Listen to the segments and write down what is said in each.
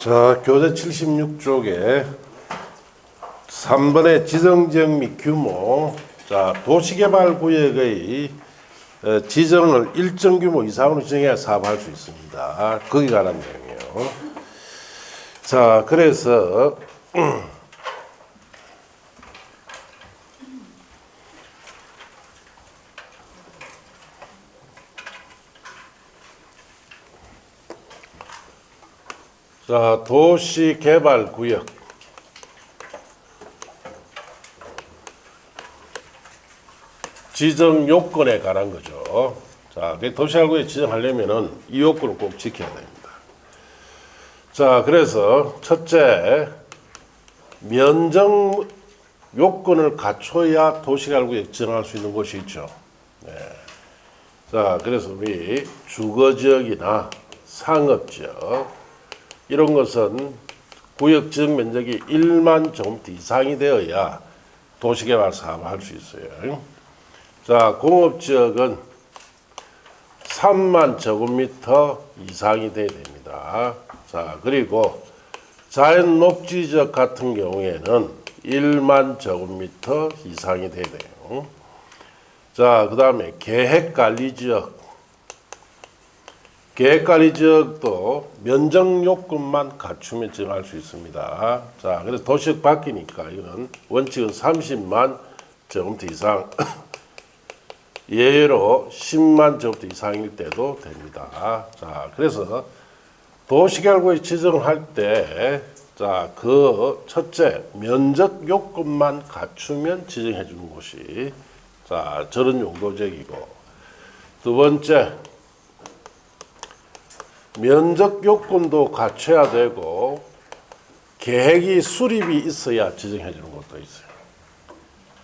자, 교재 76쪽에 3번의 지정지역 및 규모. 자, 도시개발구역의 지정을 일정 규모 이상으로 지정해야 사업할 수 있습니다. 거기 관한 내용이에요. 자, 그래서 자, 도시개발구역. 지정 요건에 관한 거죠. 자, 도시개발구역 지정하려면은 이 요건을 꼭 지켜야 됩니다. 자, 그래서 첫째, 면적 요건을 갖춰야 도시개발구역 지정할 수 있는 곳이 있죠. 네. 자, 그래서 우리 주거지역이나 상업지역 이런 것은 구역 지정 면적이 1만 제곱미터 이상이 되어야 도시개발 사업을 할 수 있어요. 자, 공업지역은 3만 제곱미터 이상이 돼야 됩니다. 자, 그리고 자연녹지지역 같은 경우에는 1만 제곱미터 이상이 돼야 돼요. 자, 그 다음에 계획관리지역. 계획관리지역도 면적 요건만 갖추면 지정할 수 있습니다. 자, 그래서 도시역 바뀌니까 이건 원칙은 30만 제곱미터 이상, 예외로 10만 제곱미터 이상일 때도 됩니다. 자, 그래서 도시개발구역 지정할 때, 자, 그 첫째 면적 요건만 갖추면 지정해 주는 곳이, 자, 저런 용도지역이고, 두 번째 면적 요건도 갖춰야 되고 계획이 수립이 있어야 지정해 주는 것도 있어요.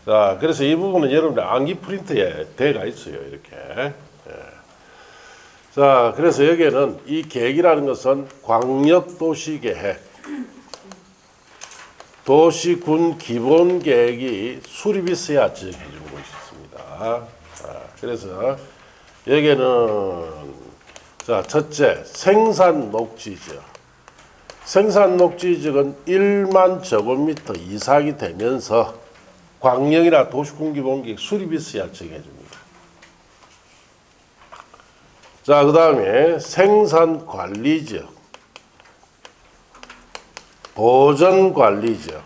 자, 그래서 이 부분은 여러분들 암기 프린트에 대가 있어요. 이렇게. 예. 자, 그래서 여기에는 이 계획이라는 것은 광역도시계획, 도시군 기본계획이 수립이 있어야 지정해 주는 것이 있습니다. 자, 그래서 여기에는 자, 첫째, 생산녹지지역. 생산녹지지역은 1만 제곱미터 이상이 되면서 광역이나 도시군기본계획 수립이 있어야 지정해 줍니다. 자, 그 다음에 생산관리지역, 보전관리지역,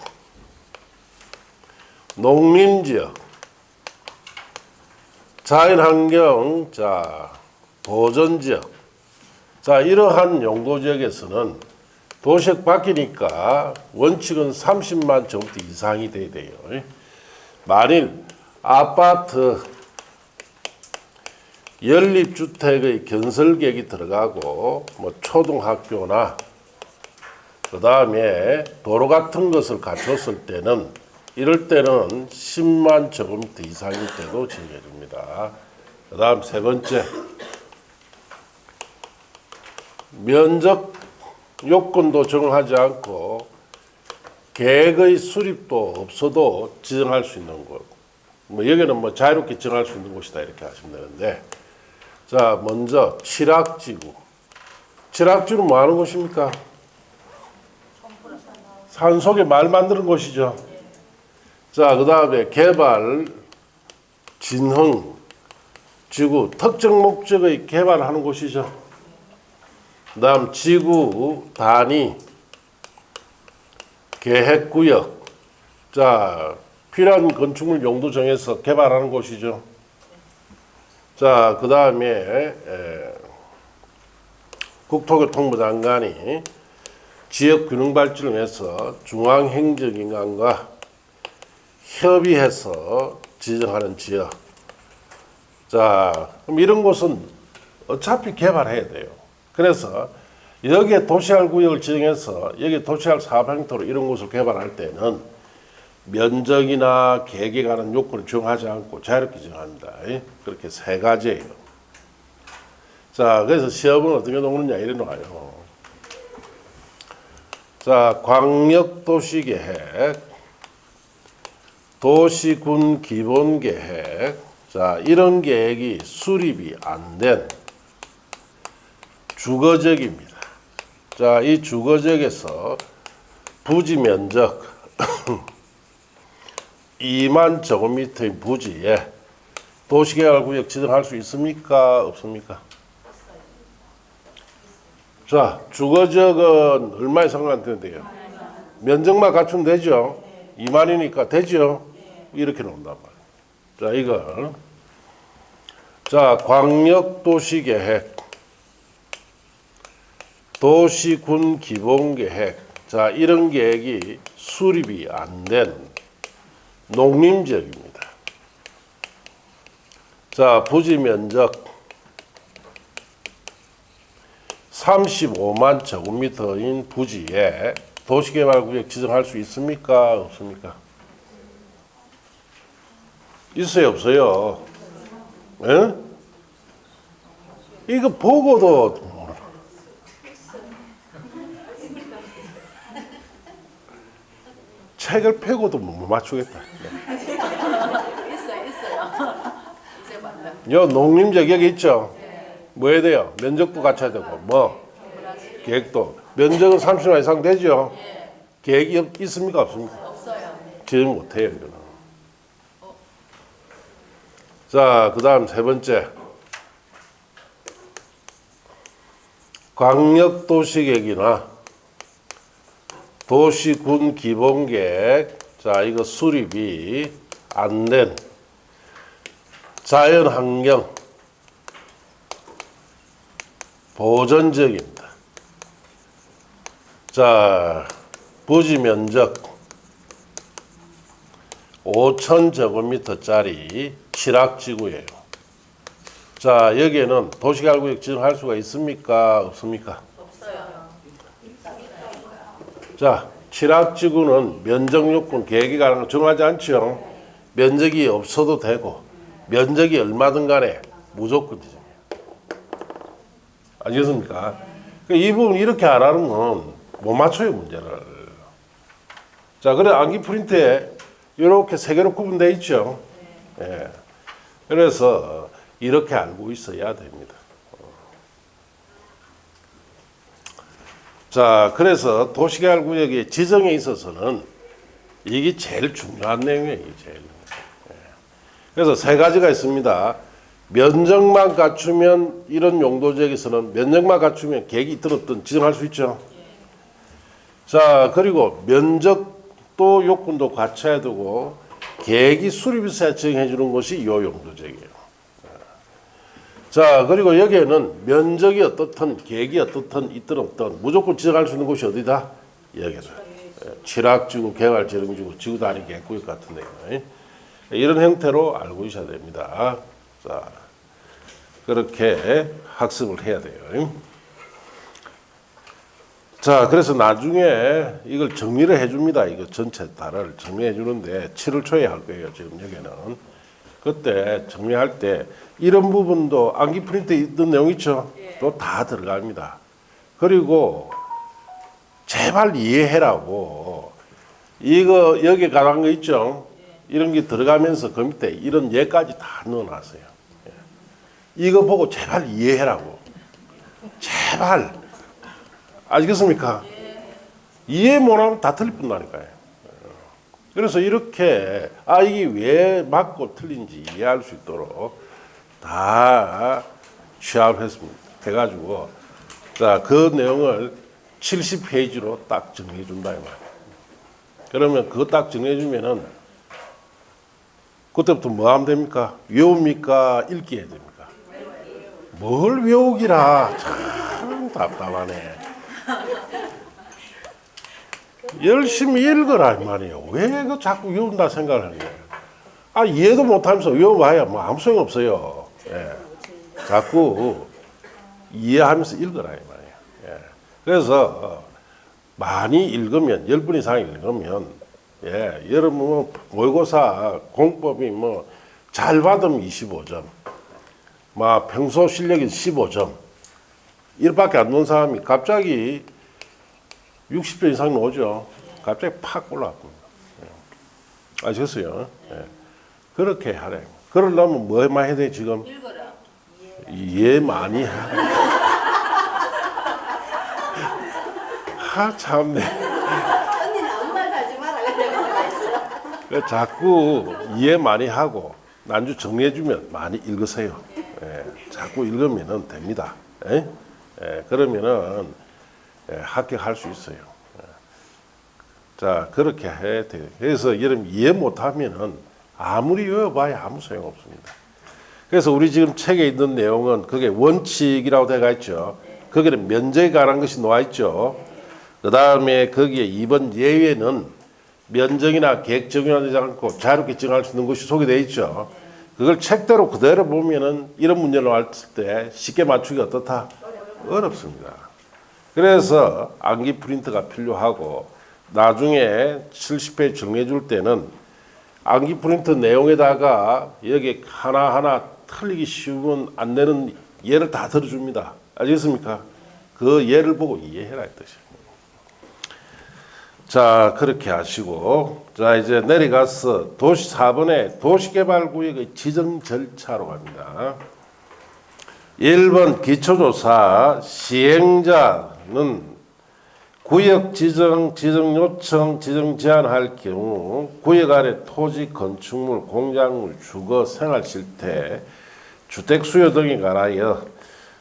농림지역, 자연환경, 자, 보전지역. 자, 이러한 용도지역에서는 도시역 바뀌니까 원칙은 30만 제곱미터 이상이 돼야 돼요. 만일 아파트, 연립주택의 건설계획이 들어가고 뭐 초등학교나 그 다음에 도로 같은 것을 갖췄을 때는 이럴 때는 10만 제곱미터 이상일 때도 지정해 줍니다. 그 다음 세 번째, 면적 요건도 정하지 않고 계획의 수립도 없어도 지정할 수 있는 곳. 뭐 여기는 뭐 자유롭게 지정할 수 있는 곳이다 이렇게 하시면 되는데, 자, 먼저 칠학지구. 칠학지구는 뭐 하는 곳입니까? 산속에 말 만드는 곳이죠. 자, 그 다음에 개발, 진흥, 지구, 특정 목적의 개발하는 곳이죠. 그 다음 지구 단위, 계획구역. 자, 필요한 건축물 용도 정해서 개발하는 곳이죠. 자, 그 다음에 국토교통부 장관이 지역균형 발전을 위해서 중앙행정기관과 협의해서 지정하는 지역. 자, 그럼 이런 곳은 어차피 개발해야 돼요. 그래서 여기에 도시개발구역을 지정해서 여기 도시개발 사업행토로 이런 곳을 개발할 때는 면적이나 계획에 관한 요건을 정하지 않고 자유롭게 지정합니다. 그렇게 세 가지예요. 자, 그래서 시험은 어떻게 놓느냐 이래 놓아요. 자, 광역도시계획, 도시군 기본계획. 자, 이런 계획이 수립이 안 된 주거지역입니다. 자, 이 주거지역에서 부지 면적 2만 제곱미터의 부지에 도시개발구역 지정할 수 있습니까? 없습니까? 자, 주거지역은 얼마에 상관되는데요? 면적만 갖추면 되죠? 2만이니까 되죠? 이렇게 나온단 말이에요. 자, 이거. 자, 광역도시계획, 도시군 기본계획. 자, 이런 계획이 수립이 안 된 농림지역입니다. 자, 부지 면적 35만 제곱미터인 부지에 도시개발구역 지정할 수 있습니까? 없습니까? 있어요, 없어요? 예? 이거 보고도 모르나. 책을 펴고도 못 맞추겠다. 있어요. 요 농림지역 여기 있죠? 뭐 해야 돼요? 면적도 갖춰야 되고, 뭐? 계획도. 면적은 30만 이상 되죠? 계획이 있습니까? 없습니까? 없어요. 지정 못해요, 이거는. 자, 그 다음 세 번째. 광역도시계획이나 도시군 기본계획, 자, 이거 수립이 안 된 자연환경 보전지역입니다. 자, 부지 면적 5,000제곱미터짜리 칠학지구예요. 자, 여기에는 도시개발구역 지정할 수가 있습니까? 없습니까? 없어요. 자, 칠학지구는 면적 요건 계획에 관한 걸 정하지 않죠. 면적이 없어도 되고 면적이 얼마든 간에 무조건 지정해요. 아시겠습니까? 이 부분 이렇게 안 하는 건 못 맞춰요, 문제를. 자, 그래 암기 프린트에 이렇게 세 개로 구분되어 있죠. 예. 그래서 이렇게 알고 있어야 됩니다. 자, 그래서 도시개발구역의 지정에 있어서는 이게 제일 중요한 내용이에요, 이게 제일. 예. 그래서 세 가지가 있습니다. 면적만 갖추면 이런 용도지역에서는 면적만 갖추면 계획이 들었던 지정할 수 있죠. 자, 그리고 면적도 요건도 갖춰야 되고 계획이 수립해서 지정해 주는 것이 요 용도지역이에요. 자, 그리고 여기에는 면적이 어떻든 계획이 어떻든 있든 없든 무조건 지정할 수 있는 곳이 어디다? 여기다. 칠학지구, 개발재정지구, 지구단위 계획구역 같은 데요. 이런 형태로 알고 있어야 됩니다. 자, 그렇게 학습을 해야 돼요. 자, 그래서 나중에 이걸 정리를 해줍니다. 이거 전체 다를 정리해 주는데 7월 초에 할 거예요. 지금 여기는. 그때 정리할 때 이런 부분도 암기 프린트에 있던 내용 있죠? 또 다 들어갑니다. 그리고 제발 이해해라고 이거 여기에 관한 거 있죠? 이런 게 들어가면서 그 밑에 이런 예까지 다 넣어놨어요. 이거 보고 제발 이해해라고. 제발. 아시겠습니까? 이해 못하면 다 틀릴 뿐다니까요. 그래서 이렇게 이게 왜 맞고 틀린지 이해할 수 있도록 다 취합했습니다. 해가지고 자, 그 내용을 70페이지로 딱 정리해 준다 이 말이에요. 그러면 그거 딱 정리해 주면은 그때부터 뭐 하면 됩니까? 외웁니까? 읽기 해야 됩니까? 뭘 외우기라 참 답답하네. 열심히 읽어라 이 말이에요. 왜 그 자꾸 외운다 생각을 하는 거예요? 이해도 못하면서 외워봐야 뭐 아무 소용 없어요. 예. 자꾸 이해하면서 읽어라 이 말이에요. 예. 그래서 많이 읽으면 10분 이상 읽으면 여러분 뭐 모의고사 공법이 뭐 잘 받으면 25점, 막 평소 실력이 15점, 이렇게밖에 안 놓은 사람이 갑자기 60점 이상 나오죠. 갑자기 팍 올라왔습니다. 아시겠어요? 예. 그렇게 하래. 그러려면 뭐만 해야 돼, 지금? 읽어라. 이해 많이 하라. 아, 참네. 언니는 아무 말도 하지 마라. 그래. 자꾸 이해 많이 하고 난주 정리해주면 많이 읽으세요. 예, 자꾸 읽으면 됩니다. 예? 예, 그러면은 합격할 수 있어요. 예. 자, 그렇게 해야 돼요. 그래서 여러분 이해 못하면은 아무리 외워봐야 아무 소용 없습니다. 그래서 우리 지금 책에 있는 내용은 그게 원칙이라고 되어 있죠. 거기는 면제에 관한 것이 나와 있죠. 그 다음에 거기에 2번 예외는 면적이나 계획 적용하지 않고 자유롭게 정할 수 있는 것이 소개되어 있죠. 그걸 책대로 그대로 보면은 이런 문제를 나왔을 때 쉽게 맞추기가 어떻다? 어렵습니다. 그래서 암기 프린트가 필요하고 나중에 70페이지 정리해 줄 때는 암기 프린트 내용에다가 여기 하나하나 틀리기 쉬우면 안 되는 예를 다 들어줍니다. 알겠습니까? 그 예를 보고 이해해라 이 뜻이에요. 자, 그렇게 하시고, 자, 이제 내려가서 4번에 도시개발구역의 지정 절차로 갑니다. 1번 기초조사 시행자는 구역 지정 요청, 지정 제한할 경우 구역 안에 토지, 건축물, 공작물, 주거, 생활 실태, 주택 수요 등에 관하여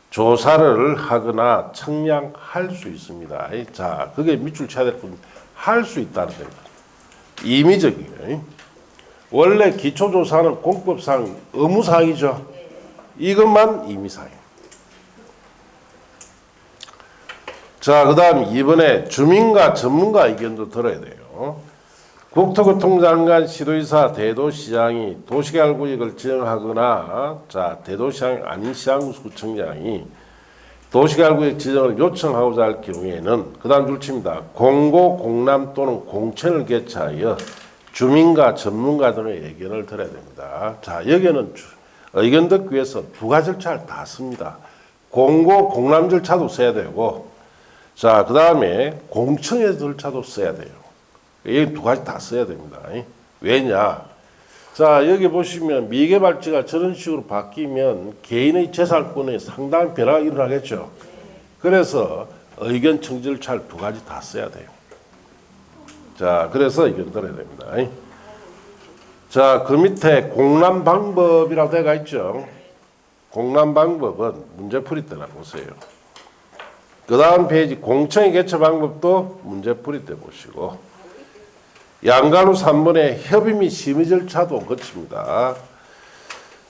조사를 하거나 청량할 수 있습니다. 자, 그게 밑줄 쳐야 될 건 할 수 있다는 겁니다. 임의적이에요. 원래 기초조사는 공법상 의무사항이죠. 이것만 임의사항이에요. 자, 그 다음 이번에 주민과 전문가 의견도 들어야 돼요. 국토교통장관, 시도지사, 대도시장이 도시개발구역을 지정하거나, 자, 대도시장이 아닌 시장구청장이 도시개발구역 지정을 요청하고자 할 경우에는 그 다음 줄칩니다. 공고, 공람 또는 공천을 개최하여 주민과 전문가 등의 의견을 들어야 됩니다. 자, 여기는 의견 듣기 위해서 두 가지 절차를 다 씁니다. 공고, 공람 절차도 써야 되고, 자, 그 다음에 공청회 절차도 써야 돼요. 이 두 가지 다 써야 됩니다. 왜냐? 자, 여기 보시면 미개발지가 저런 식으로 바뀌면 개인의 재산권에 상당한 변화가 일어나겠죠. 그래서 의견 청지 절차를 두 가지 다 써야 돼요. 자, 그래서 의견 들어야 됩니다. 자, 그 밑에 공람 방법이라고 되어 있죠. 공람 방법은 문제풀이 때나 보세요. 그 다음 페이지 공청회 개최 방법도 문제풀이 때 보시고, 양가로 3번에 협의 및 심의 절차도 거칩니다.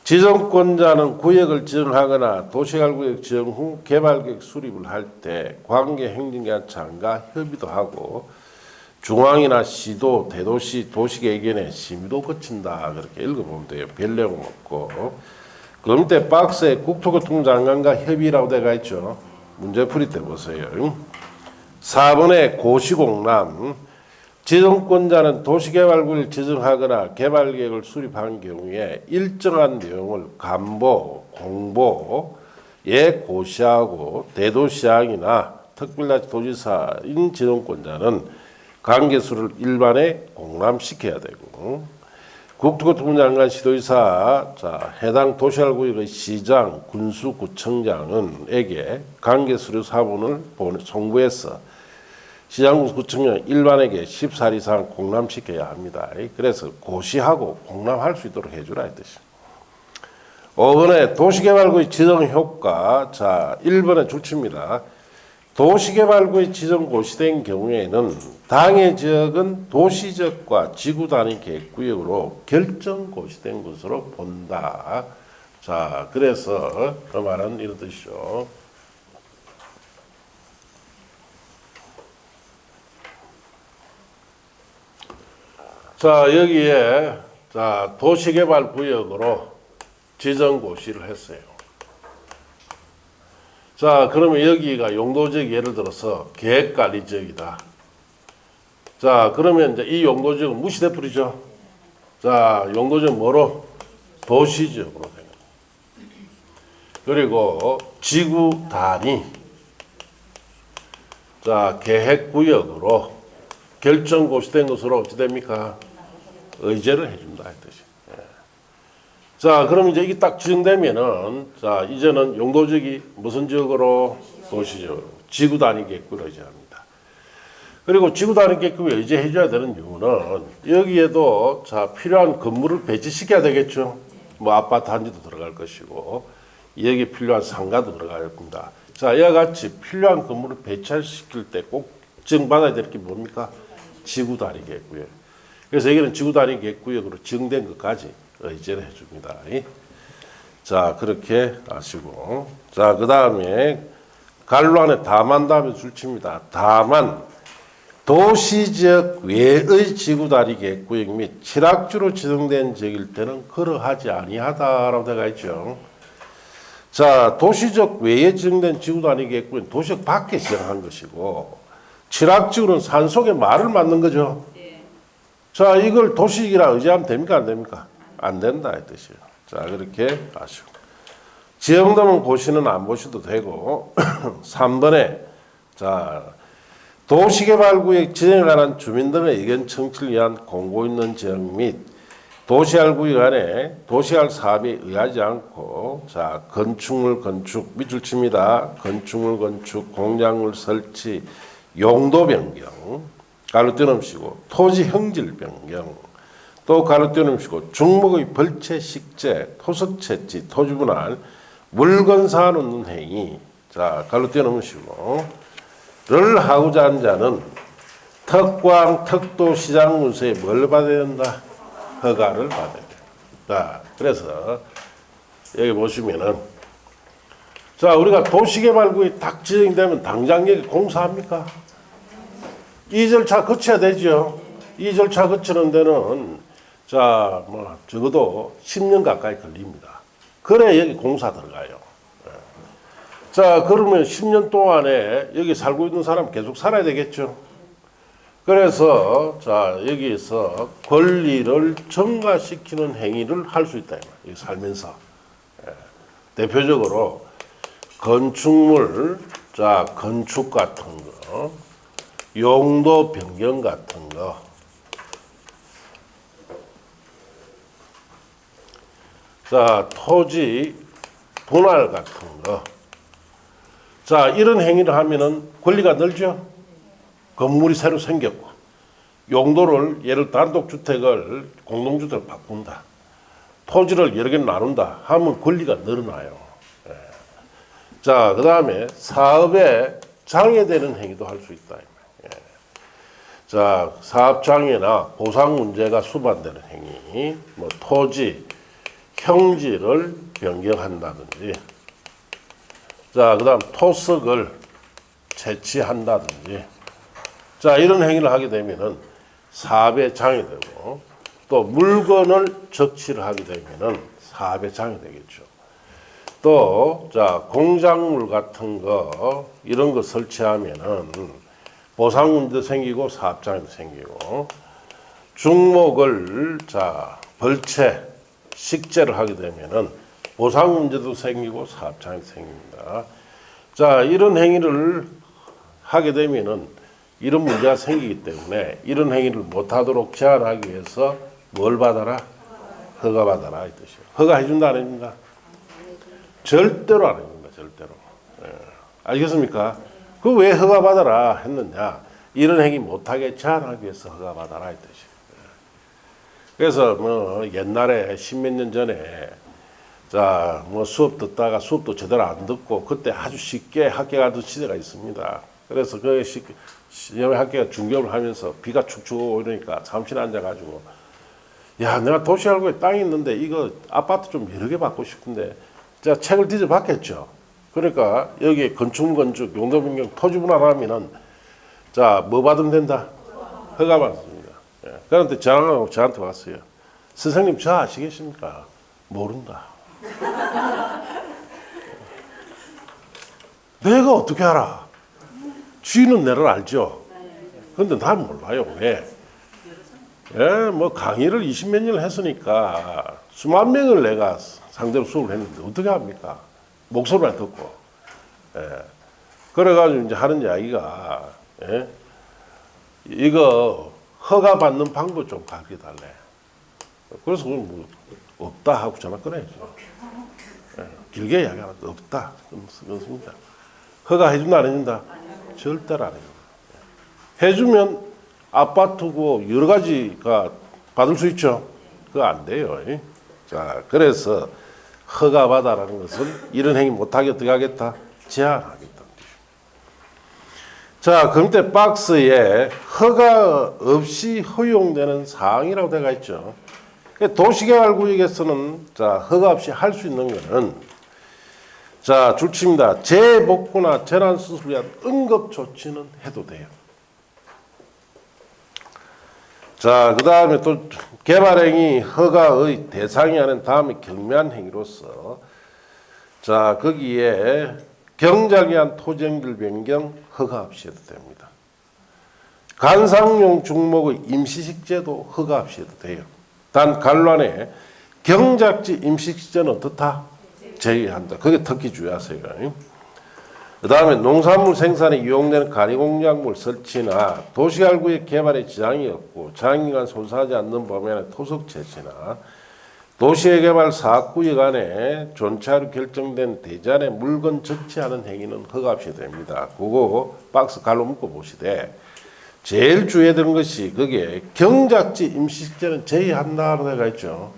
지정권자는 구역을 지정하거나 도시개발구역 지정 후 개발계획 수립을 할 때 관계 행정기관장과 협의도 하고 중앙이나 시도, 대도시, 도시계획위원회 심의도 거친다. 그렇게 읽어보면 돼요. 별 내용 없고. 그 밑에 박스에 국토교통장관과 협의라고 되어 있죠. 문제풀이 때 보세요. 4번에 고시공람. 지정권자는 도시개발구역을 지정하거나 개발계획을 수립한 경우에 일정한 내용을 간보, 공보에 고시하고 대도시장이나 특별자치도지사인 지정권자는 관계수를 일반에 공람시켜야 되고, 국토교통장관, 시도지사, 자, 해당 도시개발구역의 시장, 군수, 구청장은에게 관계수료 사본을 송부해서 시장구청장 일반에게 14일 이상 공람시켜야 합니다. 그래서 고시하고 공람할 수 있도록 해주라 이 뜻이에요. 5번에 도시개발구역 지정 효과. 자, 1번에 줄칩니다. 도시개발구역 지정 고시된 경우에는 당해 지역은 도시지역과 지구단위 계획구역으로 결정 고시된 것으로 본다. 자, 그래서 그 말은 이런 뜻이죠. 자, 여기에 자, 도시개발구역으로 지정고시를 했어요. 자, 그러면 여기가 용도지역 예를 들어서 계획관리지역이다. 자, 그러면 이제 이 용도지역은 무시돼 버리죠. 자, 용도지역 뭐로? 도시지역으로 됩니다. 그리고 지구 단위. 자, 계획구역으로 결정 고시된 것으로 어찌 됩니까? 의제를 해준다 이 뜻이. 예. 자, 그럼 이제 이게 딱 지정되면은, 자, 이제는 용도지역이 무슨 지역으로? 도시지역으로. 지구 단위 계획구를 의제합니다. 그리고 지구 단위 계획을 의지해 줘야 되는 이유는 여기에도 자 필요한 건물을 배치시켜야 되겠죠. 뭐 아파트 한 지도 들어갈 것이고 여기에 필요한 상가도 들어갈 겁니다. 자 이와 같이 필요한 건물을 배치시킬 때 꼭 지정받아야 될 게 뭡니까? 지구 단위 계획구역. 그래서 여기는 지구 단위 계획구역으로 지정된 것까지 의지를 해줍니다. 자 그렇게 아시고 자 그 다음에 갈로 안에 다만 다음에 줄칩니다. 다만 도시지역 외의 지구다리 계획구역 및 칠학주로 지정된 지역일 때는 그러하지 아니하다라고 되어 있죠. 자, 도시적 외에 지정된 지구다리 계획구역은 도시적 밖에 지정한 것이고 칠학주는 산속에 말을 맞는 거죠. 자, 이걸 도시지역이라 의지하면 됩니까? 안 됩니까? 안 된다 이 뜻이에요. 자, 그렇게 아시고 지역도는 보시는 안 보셔도 되고 3번에 자 도시개발구역 지정에 관한 주민 등의 의견 청취를 위한 공고 있는 지역 및 도시개발구역 안에 도시개발 사업에 의하지 않고 자 건축물 건축 밑줄 칩니다. 건축물 건축, 공작물 설치, 용도 변경 가로 띄어놓으시고 토지 형질 변경 또 가로 띄어놓으시고 중목의 벌채 식재, 토석 채취, 토지 분할, 물건 사놓는 행위 자 가로 띄어놓으시고 를 하고자 한 자는 특광, 특도, 시장 문서에 뭘 받아야 된다? 허가를 받아야 된다. 자, 그래서 여기 보시면은 자 우리가 도시개발구역이 딱 지정되면 당장 여기 공사합니까? 이 절차 거쳐야 되죠. 이 절차 거치는 데는 자 뭐 적어도 10년 가까이 걸립니다. 그래 여기 공사 들어가요. 자 그러면 10년 동안에 여기 살고 있는 사람 계속 살아야 되겠죠. 그래서 자 여기에서 권리를 증가시키는 행위를 할 수 있다. 여기 살면서 대표적으로 건축물 자 건축 같은 거 용도 변경 같은 거 자 토지 분할 같은 거 자, 이런 행위를 하면은 권리가 늘죠. 건물이 새로 생겼고, 용도를 예를 단독주택을 공동주택으로 바꾼다. 토지를 여러 개 나눈다 하면 권리가 늘어나요. 예. 자, 그 다음에 사업에 장애되는 행위도 할 수 있다. 예. 자, 사업 장애나 보상 문제가 수반되는 행위, 뭐 토지, 형질을 변경한다든지, 자, 그 다음 토석을 채취한다든지 자 이런 행위를 하게 되면은 사업에 장애되고 또 물건을 적치를 하게 되면은 사업에 장애되겠죠. 또 자 공작물 같은 거 이런 거 설치하면은 보상 문제도 생기고 사업 장애도 생기고 중목을 자 벌채 식재를 하게 되면은 보상 문제도 생기고 사업 장애도 생깁니다. 자, 이런 행위를 하게 되면은 이런 문제가 생기기 때문에 이런 행위를 못하도록 제한하기 위해서 뭘 받아라? 허가 받아라 이 뜻이에요. 허가 해준다 안 해준다? 절대로 안 해준다. 절대로. 예. 알겠습니까? 그 왜 허가 받아라 했느냐? 이런 행위 못하게 제한하기 위해서 허가 받아라 이 뜻이에요. 그래서 뭐 옛날에 십몇 년 전에 자, 뭐 수업 듣다가 수업도 제대로 안 듣고 그때 아주 쉽게 합격하던 시대가 있습니다. 그래서 그 시험에 합격가 중개업을 하면서 비가 축축 오고 이러니까 잠실 앉아가지고 야, 내가 도시알구에 땅이 있는데 이거 아파트 좀 여러 개 받고 싶은데 제가 책을 뒤져봤겠죠. 그러니까 여기 건축, 용도 변경, 토지 분할하면은 자, 뭐 받으면 된다? 허가 받습니다. 예. 그런데 저한테 왔어요. 선생님 저 아시겠습니까? 모른다. 내가 어떻게 알아? 쥐는 내를 알죠. 근데 난 몰라요. 왜? 예, 뭐 강의를 20몇 년을 했으니까 수만 명을 내가 상대로 수업을 했는데 어떻게 합니까? 목소리만 듣고. 예. 그래가지고 이제 하는 이야기가 예? 이거 허가 받는 방법 좀 가르쳐 달래. 그래서 뭐 없다 하고 전화 끊어야죠. 예, 길게 이야기하면 없다. 그렇습니다. 허가 해준다 안 해준다? 절대로 안 해준다. 해주면 아파트고 여러 가지가 받을 수 있죠. 그거 안 돼요. 자, 그래서 허가받아라는 것은 이런 행위 못하게 어떻게 하겠다? 제한하겠다. 자, 그럼 때 박스에 허가 없이 허용되는 사항이라고 되어 있죠. 도시개발구역에서는 자, 허가 없이 할 수 있는 것은 자, 줄칩니다. 재복구나 재난수술을 위한 응급조치는 해도 돼요. 자, 그 다음에 또 개발행위 허가의 대상이 아닌 다음에 경미한 행위로서 자, 거기에 경작에 의한 토지연결 변경 허가 없이 해도 됩니다. 관상용 중목의 임시식재도 허가 없이 해도 돼요. 단 관란에 경작지 임시식재는 어떻다? 제외한다. 그게 특히 주의하세요. 그 다음에 농산물 생산에 이용되는 가리공작물 설치나 도시개발구역 개발에 지장이 없고 장기간 손상하지 않는 범위안의 토속 채취나 도시개발 사업구역 안에 존치하로 결정된 대전에 물건 적치하는 행위는 허가 없이 됩니다. 그거 박스 갈로 묶어 보시되 제일 주의해야 되는 것이 그게 경작지 임시식재는 제외한다로 되어 있죠.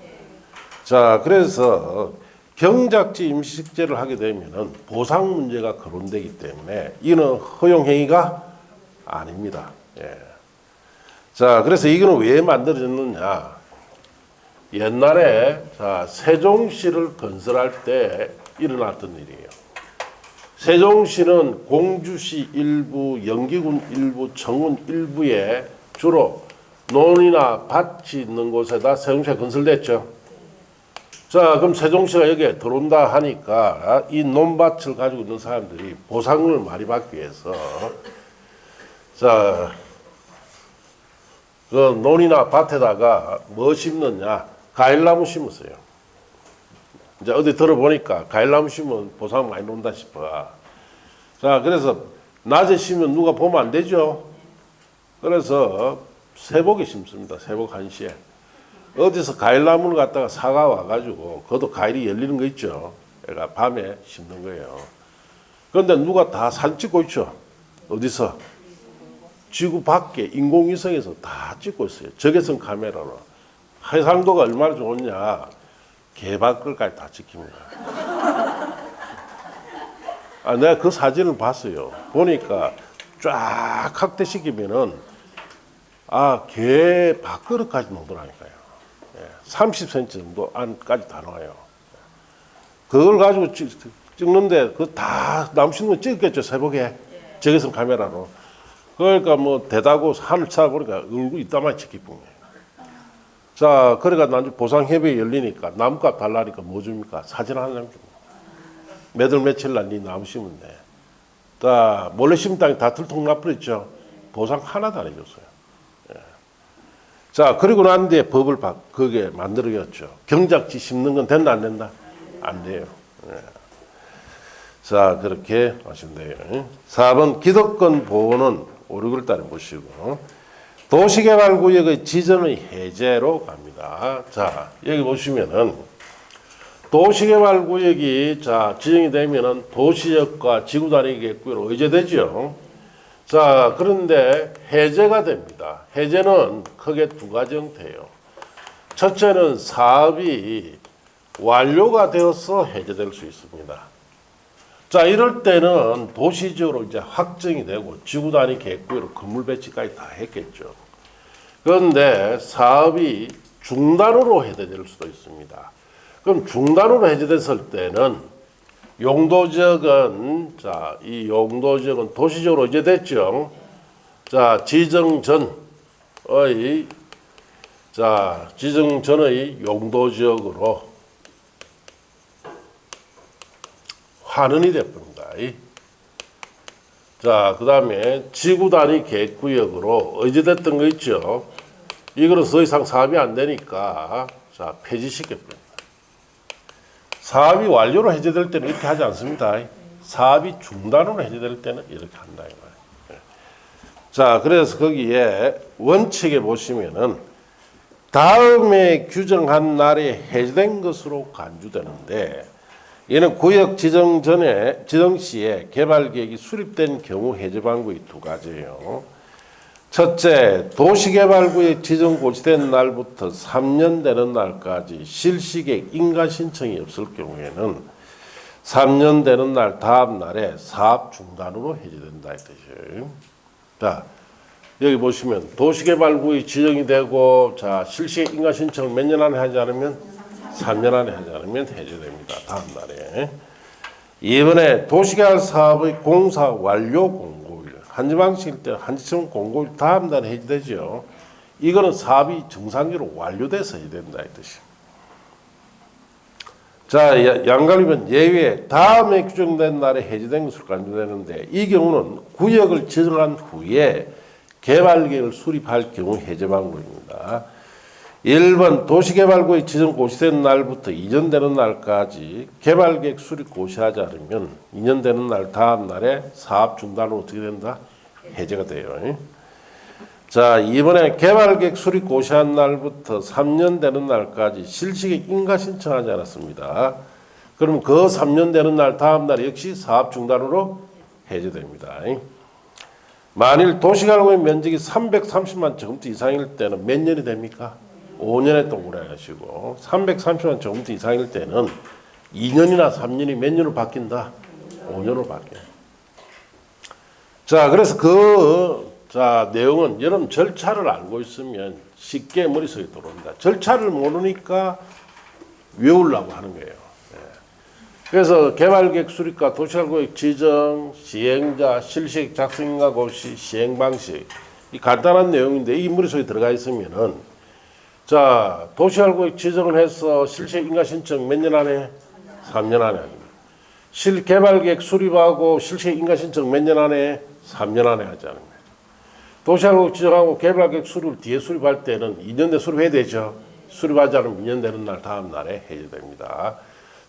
자, 그래서 경작지 임시식재를 하게 되면은 보상 문제가 거론되기 때문에 이는 허용 행위가 아닙니다. 예. 자, 그래서 이거는 왜 만들어졌느냐? 옛날에 자, 세종시를 건설할 때 일어났던 일이에요. 세종시는 공주시 일부, 영기군 일부, 청운 일부에 주로 논이나 밭이 있는 곳에다 세종시가 건설됐죠. 자, 그럼 세종시가 여기에 들어온다 하니까 이 논밭을 가지고 있는 사람들이 보상을 많이 받기 위해서 자, 그 논이나 밭에다가 뭐 심느냐? 과일나무 심었어요. 이제 어디 들어보니까 과일나무 심으면 보상 많이 논다 싶어. 자, 그래서 낮에 심으면 누가 보면 안 되죠. 그래서 새벽에 심습니다. 새벽 1시에. 어디서 과일나무를 갖다가 사가 와가지고 그것도 과일이 열리는 거 있죠. 그러니까 밤에 심는 거예요. 그런데 누가 다 사진 찍고 있죠. 어디서? 지구 밖에 인공위성에서 다 찍고 있어요. 적외선 카메라로. 해상도가 얼마나 좋냐. 개밥글까지 다 찍힙니다. 아, 내가 그 사진을 봤어요. 보니까 쫙 확대시키면은 아, 개 밥그릇까지 나오더라니까요. 30cm 정도 안까지 다 나와요. 그걸 가지고 찍는데 그 다 나무 심는 거 찍었겠죠, 새벽에. 적외선 카메라로. 그러니까 뭐 대다고 하늘 쳐다보니까 얼굴 이따만 찍히는 거예요. 자, 그러니까 나중에 보상협의회 열리니까 나무값 달라니까 뭐 줍니까? 사진 한 장 줍니다. 몇 월 며칠 날 네 나무 심으면 돼. 자, 몰래 심은 땅이 다 들통 나버렸죠. 보상 하나도 안 해줬어요. 예. 자, 그리고 난 뒤에 법을 그게 만들어졌죠. 경작지 심는 건 된다, 안 된다? 안 돼요. 예. 자, 그렇게 하시면 돼요. 4번 기득권 보호는 5, 6월 달에 보시고 도시개발구역의 지정의 해제로 갑니다. 자, 여기 보시면은 도시개발구역이 자 지정이 되면은 도시역과 지구단위계획구역으로 의제되죠. 자, 그런데 해제가 됩니다. 해제는 크게 두 가지 형태예요. 첫째는 사업이 완료가 되어서 해제될 수 있습니다. 자, 이럴 때는 도시적으로 이제 확정이 되고 지구단위 계획구역으로 건물 배치까지 다 했겠죠. 그런데 사업이 중단으로 해제될 수도 있습니다. 그럼 중단으로 해제됐을 때는 용도지역은 자, 이 용도지역은 도시적으로 해제됐죠. 자, 지정 전의 용도지역으로 환원이 됩니다. 자, 그 다음에 지구단위 계획구역으로 의제됐던 거 있죠. 이거는 더 이상 사업이 안 되니까 자, 폐지시켜버립니다. 사업이 완료로 해제될 때는 이렇게 하지 않습니다. 사업이 중단으로 해제될 때는 이렇게 한다. 자, 그래서 거기에 원칙에 보시면은 다음에 규정한 날에 해제된 것으로 간주되는데 얘는 구역 지정 전에 지정 시에 개발 계획이 수립된 경우 해제 방법이 두 가지예요. 첫째, 도시개발구역 지정 고시된 날부터 3년 되는 날까지 실시계획 인가 신청이 없을 경우에는 3년 되는 날 다음 날에 사업 중단으로 해제된다 이 뜻이에요. 자, 여기 보시면 도시개발구역이 지정이 되고 자 실시계획 인가 신청을 몇 년 안에 하지 않으면 3년 안에 하지 않으면 해제됩니다. 다음 날에. 이번에 도시개발 사업의 공사 완료 공고일 한지방식일 때 한지청 공고일 다음 날에 해제되죠. 이거는 사업이 정상적으로 완료돼서 해제된다 이 뜻이에요. 자, 양갈비는 예외 다음에 규정된 날에 해제된 것으로 간주되는데 이 경우는 구역을 지정한 후에 개발계획을 수립할 경우 해제 방법입니다. 1번 도시개발구역 지정 고시된 날부터 2년 되는 날까지 개발계획 수립 고시하지 않으면 2년 되는 날 다음 날에 사업 중단으로 어떻게 된다? 해제가 돼요. 자, 이번에 개발계획 수립 고시한 날부터 3년 되는 날까지 실시계획 인가 신청하지 않았습니다. 그럼 그 3년 되는 날 다음 날 역시 사업 중단으로 해제됩니다. 만일 도시개발구역 면적이 330만 제곱미터 이상일 때는 몇 년이 됩니까? 5년에 동그라미 하시고 330만 제곱미터 이상일 때는 2년이나 3년이 몇 년으로 바뀐다? 5년으로 바뀌어요. 자, 그래서 내용은 여러분 절차를 알고 있으면 쉽게 머릿속에 들어옵니다. 절차를 모르니까 외우려고 하는 거예요. 그래서 개발계획 수립과 도시개발구역 지정, 시행자, 실시계획 작성인가 고시, 시행 방식 이 간단한 내용인데 이 머릿속에 들어가 있으면은 자 도시개발구역 지정을 해서 실시계획 인가 신청 몇 년 안에? 3년 안에 합니다. 실개발계획 수립하고 실시계획 인가 신청 몇 년 안에? 3년 안에 하지 않습니다. 도시개발구역 지정하고 개발계획 수립 뒤에 수립할 때는 2년 내에 수립해야 되죠. 수립하지 않으면 2년 되는 날 다음 날에 해제됩니다.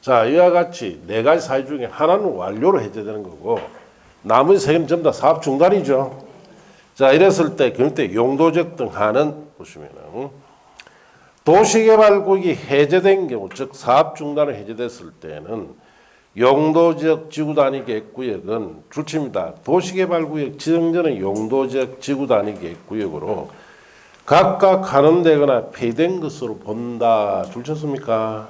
자, 이와 같이 네 가지 사유 중에 하나는 완료로 해제되는 거고 나머지 세 개는 전부 다 사업 중단이죠. 자, 이랬을 때 그때 용도적 등 하는 보시면은 도시개발구역이 해제된 경우 즉 사업 중단을 해제됐을 때는 용도지역 지구단위 계획구역은 줄칩니다. 도시개발구역 지정 전의 용도지역 지구단위 계획구역으로 각각 하는되거나 폐된 것으로 본다. 줄쳤습니까?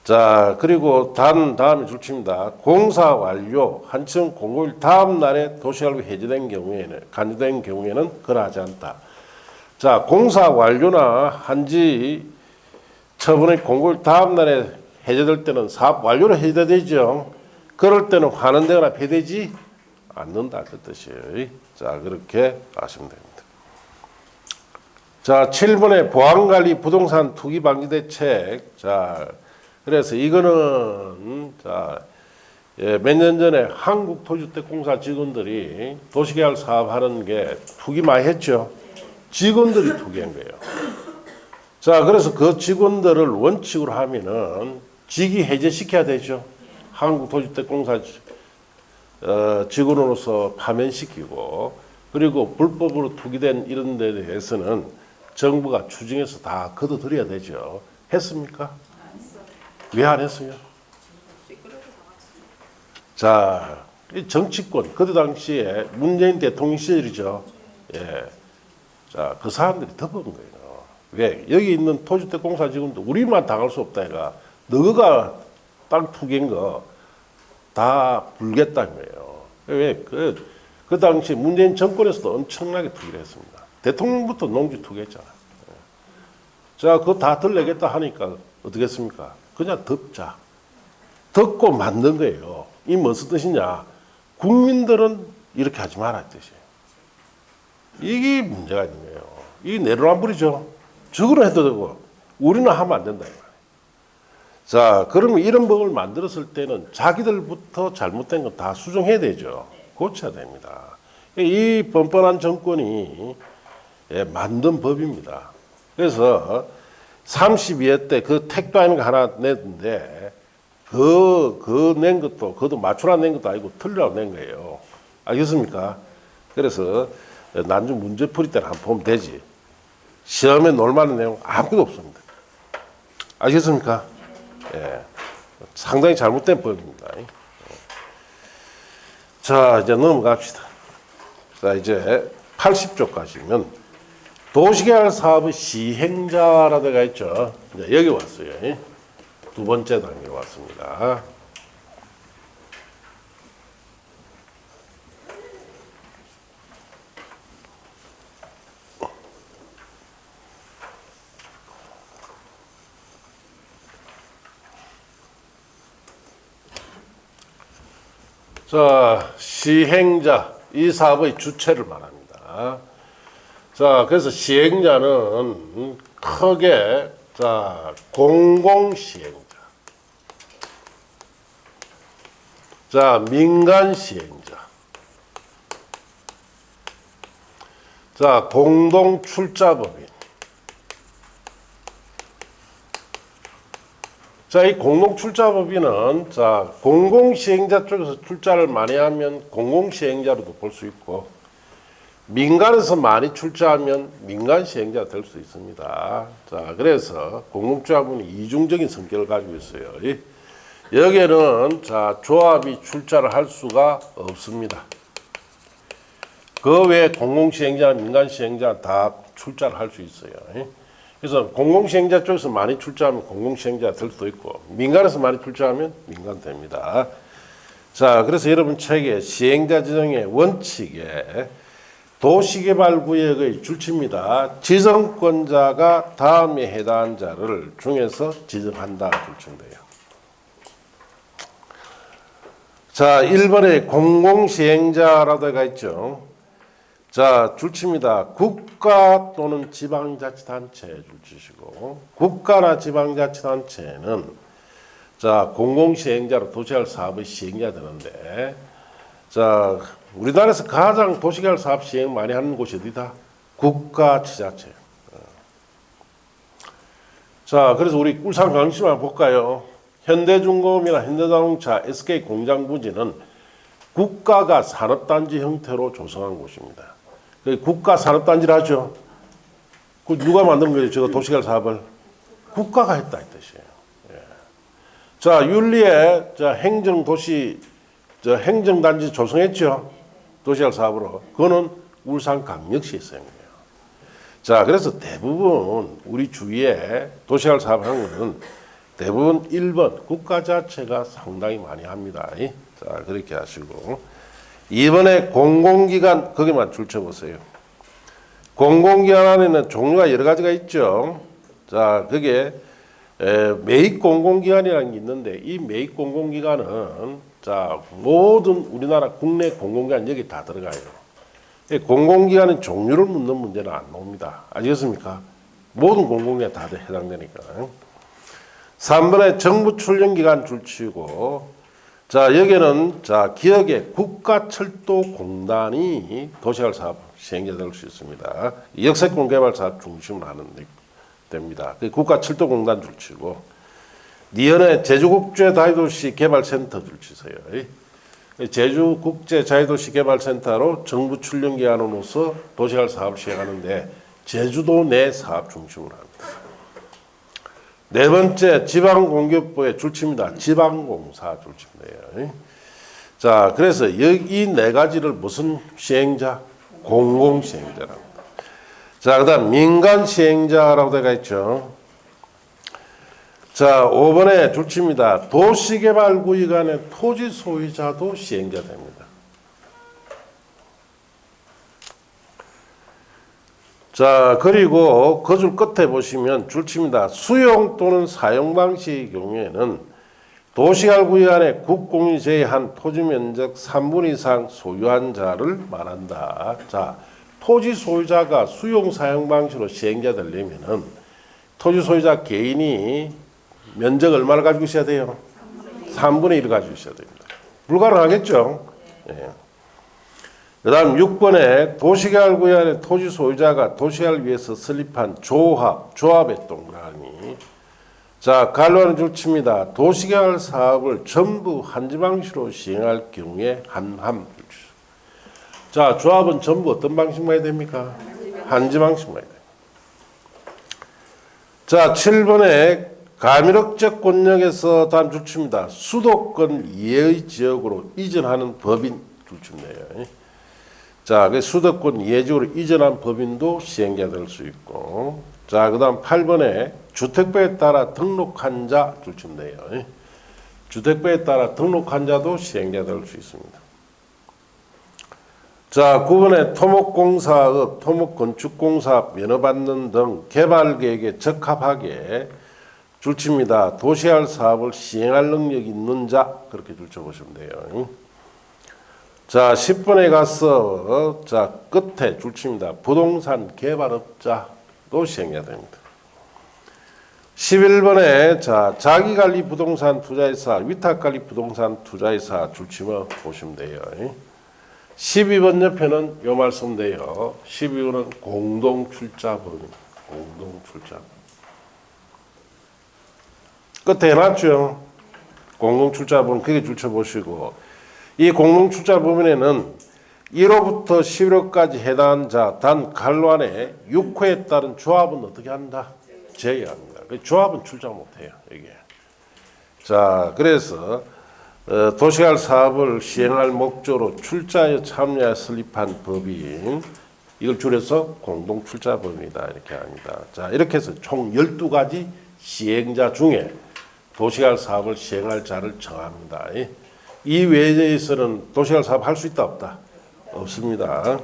자, 그리고 다음에 줄칩니다. 공사 완료 한층 공고일 다음 날에 도시개발구역 해제된 경우에는 간주된 경우에는 그러하지 않다. 자, 공사 완료나 한지 처분의 공고일 다음 날에 해제될 때는 사업 완료로 해제되죠. 그럴 때는 환원되거나 폐되지 않는다 그 뜻이에요. 자, 그렇게 아시면 됩니다. 자, 7번의 보안관리 부동산 투기 방지 대책. 자, 그래서 이거는 몇 년 전에 한국토지주택공사 직원들이 도시개발 사업하는 게 투기 많이 했죠. 직원들이 투기한 거예요. 자, 그래서 그 직원들을 원칙으로 하면은 직위 해제시켜야 되죠. 한국토지주택공사 직원으로서 파면시키고 그리고 불법으로 투기된 이런 데 대해서는 정부가 추징해서 다 걷어들여야 되죠. 했습니까? 왜 안 했어요? 자, 이 정치권 그때 당시에 문재인 대통령 시절이죠. 예. 자, 그 사람들이 덮은 거예요. 왜? 여기 있는 토지주택공사 직원도 우리만 당할 수 없다 해가 너가 땅 투기한 거 다 불겠다는 거예요. 왜? 그 당시 문재인 정권에서도 엄청나게 투기를 했습니다. 대통령부터 농지 투기했잖아요. 자, 그거 다 들내겠다 하니까 어떻게 했습니까? 그냥 덮자. 덮고 만든 거예요. 이 무슨 뜻이냐? 국민들은 이렇게 하지 마라 뜻이에요. 이게 문제가 있는 거예요. 이게 내로남불이죠. 적으로 해도 되고 우리는 하면 안 된다. 자, 그러면 이런 법을 만들었을 때는 자기들부터 잘못된 건 다 수정해야 되죠. 고쳐야 됩니다. 이 뻔뻔한 정권이 만든 법입니다. 그래서 32회 때 그 택도하는 거 하나 냈는데 그 낸 것도 그것도 맞추라 낸 것도 아니고 틀리라고 낸 거예요. 알겠습니까? 그래서 나중 문제 풀이 때는 한번 보면 되지. 시험에 놀 만한 내용 아무것도 없습니다. 알겠습니까? 예. 상당히 잘못된 법입니다. 자, 이제 넘어갑시다. 자, 이제 80쪽까지면 도시개발 사업의 시행자라 되어 있죠. 이제 여기 왔어요. 두 번째 단계 왔습니다. 자, 시행자, 이 사업의 주체를 말합니다. 자, 그래서 시행자는 크게, 자, 공공시행자. 자, 민간시행자. 자, 공동출자법인. 자, 이 공동출자법인은, 자, 공공시행자 쪽에서 출자를 많이 하면 공공시행자로도 볼 수 있고, 민간에서 많이 출자하면 민간시행자가 될 수 있습니다. 자, 그래서 공동출자법인이 이중적인 성격을 가지고 있어요. 여기에는, 자, 조합이 출자를 할 수가 없습니다. 그 외에 공공시행자나 민간시행자 다 출자를 할 수 있어요. 그래서 공공시행자 쪽에서 많이 출자하면 공공시행자가 될 수도 있고 민간에서 많이 출자하면 민간 됩니다. 자, 그래서 여러분 책에 시행자 지정의 원칙에 도시개발구역의 줄치입니다. 지정권자가 다음에 해당하는 자를 중에서 지정한다 줄치인데요. 자, 1번에 공공시행자라고 되어 있죠. 자, 줄치입니다. 국가 또는 지방자치단체 줄치시고, 국가나 지방자치단체는, 자, 공공시행자로 도시개발 사업의 시행자가 되는데, 자, 우리나라에서 가장 도시개발 사업 시행 많이 하는 곳이 어디다? 국가 지자체예요. 자, 그래서 우리 울산 강시만 볼까요? 현대중공업이나 현대자동차, SK공장부지는 국가가 산업단지 형태로 조성한 곳입니다. 국가 산업단지를 하죠. 그 누가 만든 거예요? 저 도시개발 사업을 국가가 했다 이 뜻이에요. 예. 자, 윤리에 자 행정도시 저 행정단지 조성했죠. 도시개발 사업으로. 그거는 울산광역시 있어요. 자, 그래서 대부분 우리 주위에 도시개발 사업 하는 거는 대부분 1번 국가 자체가 상당히 많이 합니다. 자, 그렇게 하시고 2번에 공공기관 거기만 줄쳐보세요. 공공기관 안에는 종류가 여러 가지가 있죠. 자, 그게 매입 공공기관이라는 게 있는데 이 매입 공공기관은 자 모든 우리나라 국내 공공기관 여기 다 들어가요. 공공기관은 종류를 묻는 문제는 안 나옵니다. 아시겠습니까? 모든 공공기관 다 해당되니까. 3번에 정부 출연기관 줄치고 자, 여기는 자, 기억에 국가철도공단이 도시개발 사업 시행자 될 수 있습니다. 역세권 개발 사업 중심으로 하는 됩니다. 국가철도공단 줄치고 니은에 제주국제자유도시 개발센터 줄치세요. 제주국제자유도시 개발센터로 정부 출연기관으로서 도시개발 사업 시행하는데 제주도 내 사업 중심으로 합니다. 네 번째, 지방공기업부의 줄치입니다. 지방공사 줄치인데요. 자, 그래서 이 네 가지를 무슨 시행자? 공공시행자랍니다. 자, 그 다음 민간시행자라고 되어 있죠. 자, 5번에 줄치입니다. 도시개발구역 안에 토지 소유자도 시행자 됩니다. 자, 그리고 그 줄 끝에 보시면 줄치입니다. 수용 또는 사용 방식의 경우에는 도시개발구역 안에 국공이 제외한 토지 면적 3분 이상 소유한 자를 말한다. 자, 토지 소유자가 수용 사용 방식으로 시행자 되려면은 토지 소유자 개인이 면적 얼마를 가지고 있어야 돼요? 3분의 1을 가지고 있어야 됩니다. 불가능하겠죠? 예. 그 다음 6번에 도시개발구역 안에 토지 소유자가 도시개발을 위해서 설립한 조합의 동그라미. 자, 관로하는 줄치입니다. 도시개발 사업을 전부 한지 방식으로 시행할 경우에 한함 줄치. 자, 조합은 전부 어떤 방식만 해야 됩니까? 한지 방식만 해야 돼요. 자, 7번에 가밀억제 권역에서 다음 줄치입니다. 수도권 이외의 지역으로 이전하는 법인 줄치인데요. 자, 그 수도권 예지구로 이전한 법인도 시행자 될 수 있고, 자, 그다음 8번에 주택부에 따라 등록한 자 줄침돼요. 주택부에 따라 등록한 자도 시행자 될 수 있습니다. 자, 9번에 토목공사업, 토목건축공사업 면허받는 등 개발계획에 적합하게 줄칩니다. 도시할 사업을 시행할 능력이 있는 자, 그렇게 줄쳐보시면 돼요. 자, 10번에 가서 자, 끝에 줄칩니다. 부동산 개발업자도 시행해야 됩니다. 11번에 자, 자기관리 부동산 투자회사, 위탁관리 부동산 투자회사 줄치면 보시면 돼요. 12번 옆에는 요 말씀인데요. 12번은 공동출자범입니다. 공동출자범. 끝에 해놨죠. 공동출자범 크게 줄쳐보시고, 이 공동출자범인에는 1호부터 11호까지 해당한 자 단 간로 안에 6호에 따른 조합은 어떻게 한다? 제외합니다. 조합은 출자 못해요. 이게. 자, 그래서 도시개발 사업을 시행할 목적으로 출자에 참여해 설립한 법인, 이걸 줄여서 공동출자범이다 이렇게 합니다. 자, 이렇게 해서 총 12가지 시행자 중에 도시개발 사업을 시행할 자를 정합니다. 이 외에서는 도시개발 사업 할 수 있다 없다? 없습니다.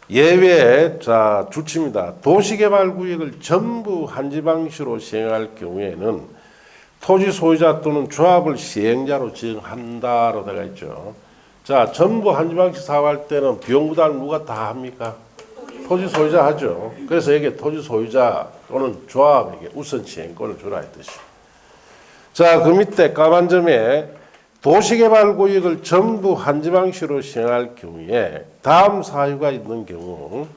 예외, 자, 줄칩니다. 도시개발구역을 전부 한지방시로 시행할 경우에는 토지 소유자 또는 조합을 시행자로 지정한다로 되어 있죠. 자, 전부 한지방시 사업할 때는 비용 부담을 누가 다 합니까? 토지 소유자 하죠. 그래서 여기 토지 소유자 또는 조합에게 우선 시행권을 주라 했듯이. 자, 그 밑에 까만 점에 도시개발구역을 전부 한지방시로 시행할 경우에 다음 사유가 있는 경우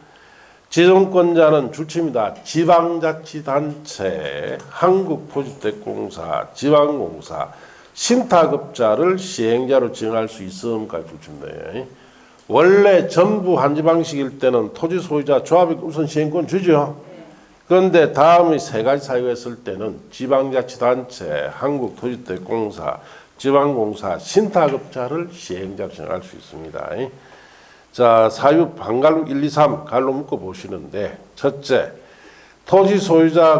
지정권자는 줄칩니다. 지방자치단체, 한국토지택공사, 지방공사, 신탁업자를 시행자로 지정할 수 있음까지 줄칩니다. 원래 전부 한지방식일 때는 토지 소유자 조합에게 우선 시행권 주죠. 그런데 다음의 세 가지 사유가 있을 때는 지방자치단체, 한국토지택공사, 지방공사, 신탁업자를 시행자로 정할 수 있습니다. 자, 사유 반갈로 1, 2, 3 갈로 묶어 보시는데, 첫째, 토지 소유자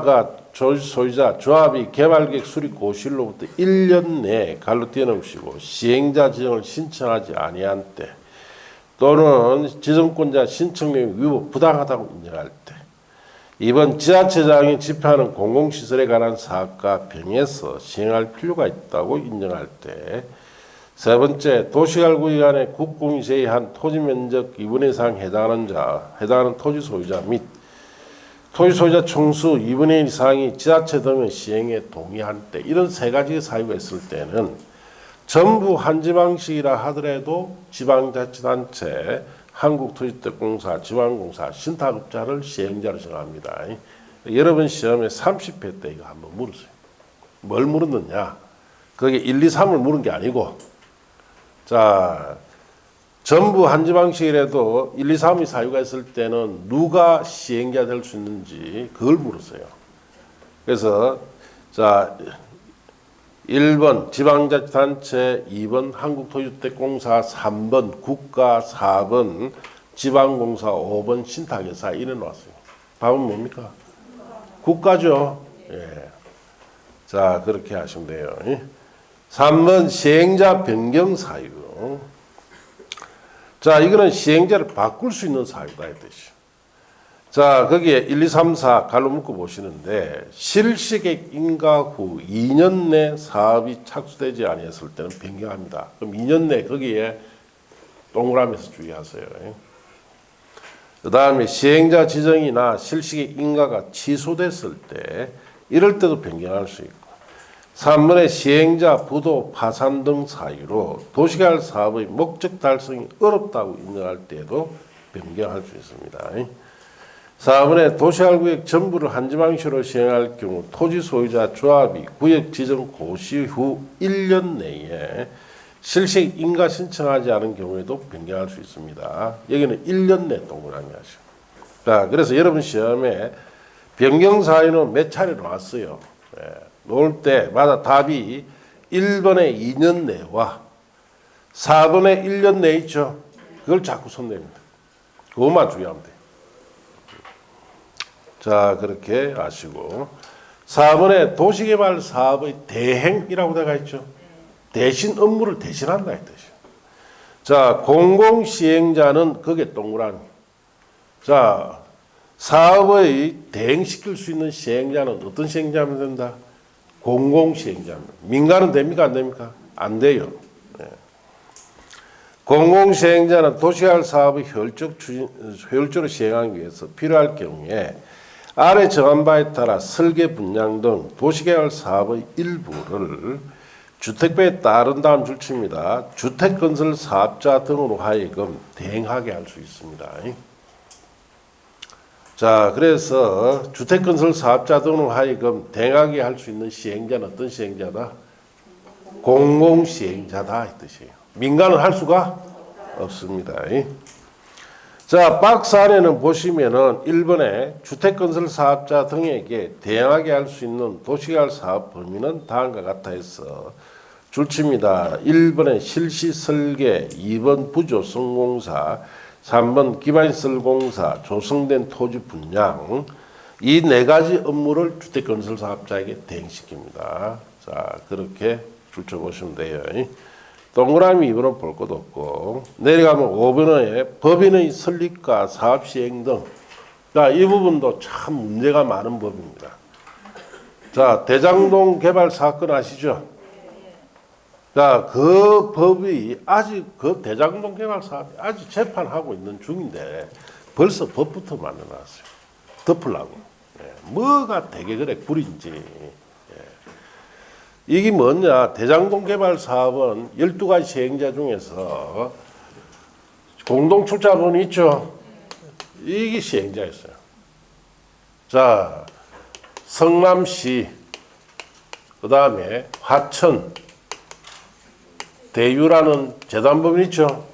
조합이 개발계획 수립 고시일로부터 1년 내에 갈로 띄어넣으시고 시행자 지정을 신청하지 아니한 때, 또는 지정권자 신청 내용 위법 부당하다고 인정할 때, 이번 지자체장이 집행하는 공공시설에 관한 사업과 병해서 시행할 필요가 있다고 인정할 때, 세 번째, 도시개발구역 안에 국공이 제외한 토지면적 2분의 1 이상 해당하는 토지 소유자 및 토지 소유자 총수 2분의 1 이상이 지자체 등의 시행에 동의한 때, 이런 세 가지 사유가 있을 때는 전부 한지방식이라 하더라도 지방자치단체, 한국토지택공사, 지방공사, 신탁업자를 시행자로 정합니다. 여러분 시험에 30회 때 이거 한번 물었어요. 뭘 물었느냐? 그게 1, 2, 3을 물은 게 아니고, 자, 전부 한지방식이라도 1, 2, 3의 사유가 있을 때는 누가 시행자 될 수 있는지 그걸 물었어요. 그래서 자, 1번 지방자치단체, 2번 한국토지택공사, 3번 국가, 4번 지방공사, 5번 신탁회사 이래 놨어요. 답은 뭡니까? 국가죠. 예. 자, 그렇게 하시면 돼요. 3번 시행자 변경 사유. 자, 이거는 시행자를 바꿀 수 있는 사유다 이 뜻이죠. 자, 거기에 1, 2, 3, 4 갈로 묶어 보시는데, 실시계획 인가 후 2년 내 사업이 착수되지 아니했을 때는 변경합니다. 그럼 2년 내 거기에 동그라미에서 주의하세요. 그 다음에 시행자 지정이나 실시계획 인가가 취소됐을 때, 이럴 때도 변경할 수 있고, 3번의 시행자 부도 파산 등 사유로 도시개발 사업의 목적 달성이 어렵다고 인정할 때에도 변경할 수 있습니다. 4번에 도시개발구역 전부를 한지방시로 시행할 경우 토지 소유자 조합이 구역 지정 고시 후 1년 내에 실시 인가 신청하지 않은 경우에도 변경할 수 있습니다. 여기는 1년 내 동그라미 하시고. 자, 그래서 여러분 시험에 변경 사유는 몇 차례 나왔어요. 놓을 때마다 답이 1번에 2년 내와 4번에 1년 내 있죠. 그걸 자꾸 손댑니다. 그것만 주의하면 돼요. 자, 그렇게 아시고 4번에 도시개발 사업의 대행이라고 되어 있죠. 대신 업무를 대신한다 이 뜻이에요. 자, 공공시행자는 그게 동그라미. 자, 사업의 대행시킬 수 있는 시행자는 어떤 시행자면 된다? 공공시행자입니다. 민간은 됩니까? 안 됩니까? 안 돼요. 공공시행자는 도시개발 사업의 효율적으로 시행하기 위해서 필요할 경우에 아래 정한 바에 따라 설계 분양 등 도시개발 사업의 일부를 주택배에 따른 다음 줄칩니다. 주택건설 사업자 등으로 하여금 대행하게 할 수 있습니다. 자, 그래서 주택건설 사업자 등으로 하여금 대행하게 할 수 있는 시행자는 어떤 시행자다? 공공시행자다 이 뜻이에요. 민간은 할 수가 없습니다. 자, 박스 안에는 보시면은 1번에 주택건설 사업자 등에게 대행하게 할 수 있는 도시개발 사업 범위는 다음과 같아 해서 줄칩니다. 1번에 실시 설계, 2번 부조성공사, 3번 기반시설 공사, 조성된 토지 분양 이 네 가지 업무를 주택건설 사업자에게 대행시킵니다. 자, 그렇게 줄쳐보시면 돼요. 동그라미 2번은 볼 것도 없고 내려가면 5번에 법인의 설립과 사업시행 등 자, 이 부분도 참 문제가 많은 법입니다. 자, 대장동 개발 사건 아시죠? 자, 그 법이 아직 그 대장동 개발 사업이 아직 재판하고 있는 중인데 벌써 법부터 만들어놨어요. 덮으려고. 뭐가 되게 그래 꿀인지. 이게 뭐냐? 대장동 개발 사업은 12가지 시행자 중에서 공동 출자본이 있죠. 이게 시행자였어요. 자, 성남시, 그 다음에 화천, 대유라는 재단법인 있죠.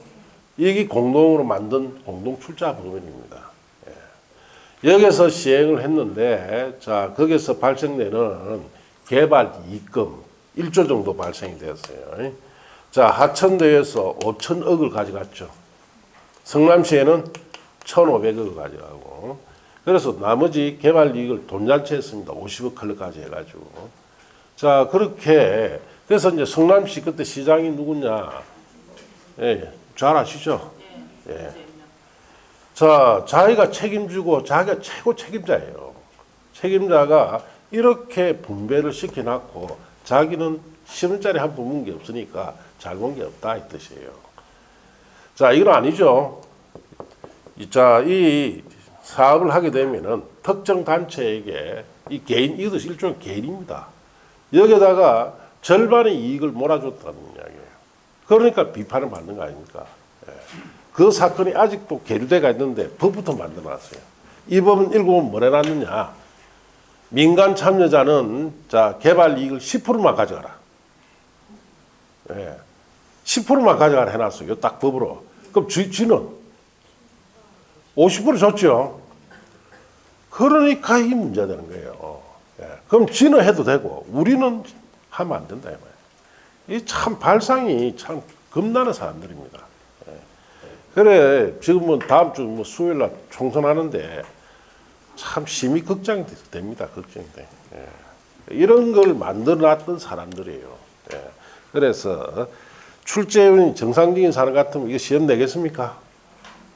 이게 공동으로 만든 공동 출자법인입니다. 여기서 시행을 했는데, 자, 거기서 발생되는 개발 이익금 1조 정도 발생이 되었어요. 자, 하천대에서 5천억을 가져갔죠. 성남시에는 1,500억을 가져가고, 그래서 나머지 개발 이익을 돈잔치했습니다. 50억 클럽까지 해가지고. 자, 그렇게, 그래서 이제 성남시 그때 시장이 누구냐? 예, 잘 아시죠? 예. 자, 자기가 책임지고 자기가 최고 책임자예요. 책임자가 이렇게 분배를 시켜놨고 자기는 10원짜리 한 푼 문 게 없으니까 잘 본 게 없다 이 뜻이에요. 자, 이건 아니죠. 자, 이 사업을 하게 되면은 특정 단체에게 이 개인, 이것도 일종의 개인입니다. 여기다가 절반의 이익을 몰아줬다는 이야기예요. 그러니까 비판을 받는 거 아닙니까? 그 사건이 아직도 계류돼가 있는데 법부터 만들어놨어요. 이 법은 읽으면 뭘 해놨느냐? 민간 참여자는 자 개발 이익을 10%만 가져가라. 10%만 가져가라 해놨어요. 딱 법으로. 그럼 쥐는 50% 줬죠. 그러니까 이 문제가 되는 거예요. 그럼 쥐는 해도 되고 우리는 하면 안 된다. 이 참 발상이 참 겁나는 사람들입니다. 그래 지금은 다음 주 뭐 수요일 날 총선하는데 참 심히 걱정이 됩니다. 걱정이 돼. 이런 걸 만들어놨던 사람들이에요. 그래서 출제원이 정상적인 사람 같으면 이거 시험 내겠습니까?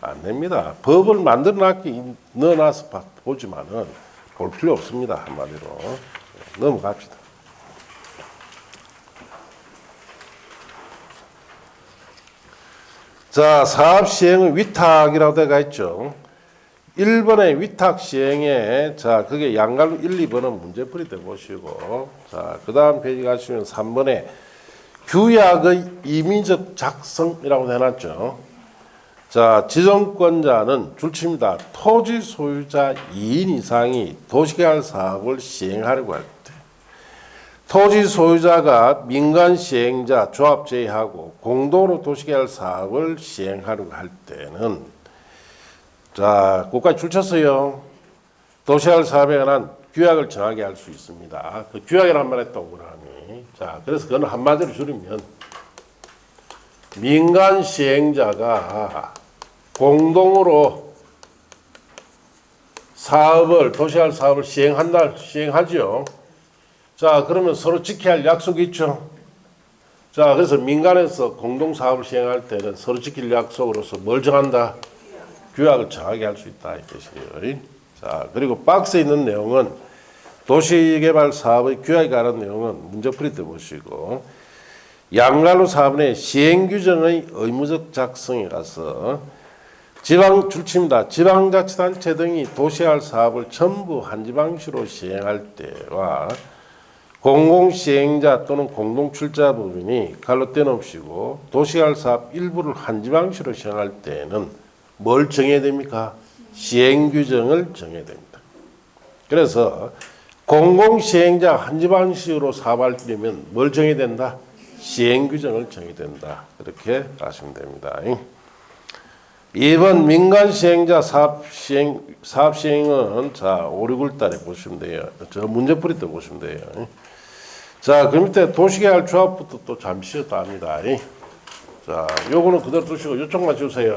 안 냅니다. 법을 만들어놨기 넣어놔서 보지만은 볼 필요 없습니다. 한마디로 넘어갑시다. 자, 사업 시행은 위탁이라고 되어 있죠. 1번의 위탁 시행에 자, 그게 양갈로 1, 2번은 문제풀이 돼 보시고 자, 그다음 페이지 가시면 3번에 규약의 임의적 작성이라고 해 놨죠. 자, 지정권자는 줄칩니다. 토지 소유자 2인 이상이 도시개발 사업을 시행하려고 할 때 토지 소유자가 민간 시행자 조합 제외하고 공동으로 도시개발 사업을 시행하려고 할 때는 자, 그까지 줄쳤어요. 도시개발 사업에 관한 규약을 정하게 할 수 있습니다. 그 규약이란 말에 동그라미. 자, 그래서 그건 한마디로 줄이면 민간 시행자가 공동으로 도시할 사업을 시행하죠. 자, 그러면 서로 지켜야 할 약속이 있죠. 자, 그래서 민간에서 공동 사업을 시행할 때는 서로 지킬 약속으로서 뭘 정한다? 규약을 정하게 할 수 있다 이 뜻이에요. 자, 그리고 박스에 있는 내용은 도시개발 사업의 규약에 관한 내용은 문제풀이 때 보시고, 양갈로 사업의 시행 규정의 의무적 작성에 가서 지방 출치입니다. 지방자치단체 등이 도시할 사업을 전부 한지방시로 시행할 때와 공공시행자 또는 공동출자 법인이 갈로 떼놓으시고 도시할 사업 일부를 한지방시로 시행할 때에는 뭘 정해야 됩니까? 시행규정을 정해야 됩니다. 그래서 공공시행자 한지방시로 사업하려면 뭘 정해야 된다? 시행규정을 정해야 된다. 그렇게 아시면 됩니다. 2번 민간시행자 사업시행은 자 5, 6월 달에 보시면 돼요. 저 문제풀이 때 보시면 돼요. 자, 그 밑에 도시계획 조합부터 또 잠시 더 합니다. 자, 요거는 그대로 두시고 요쪽만 주세요.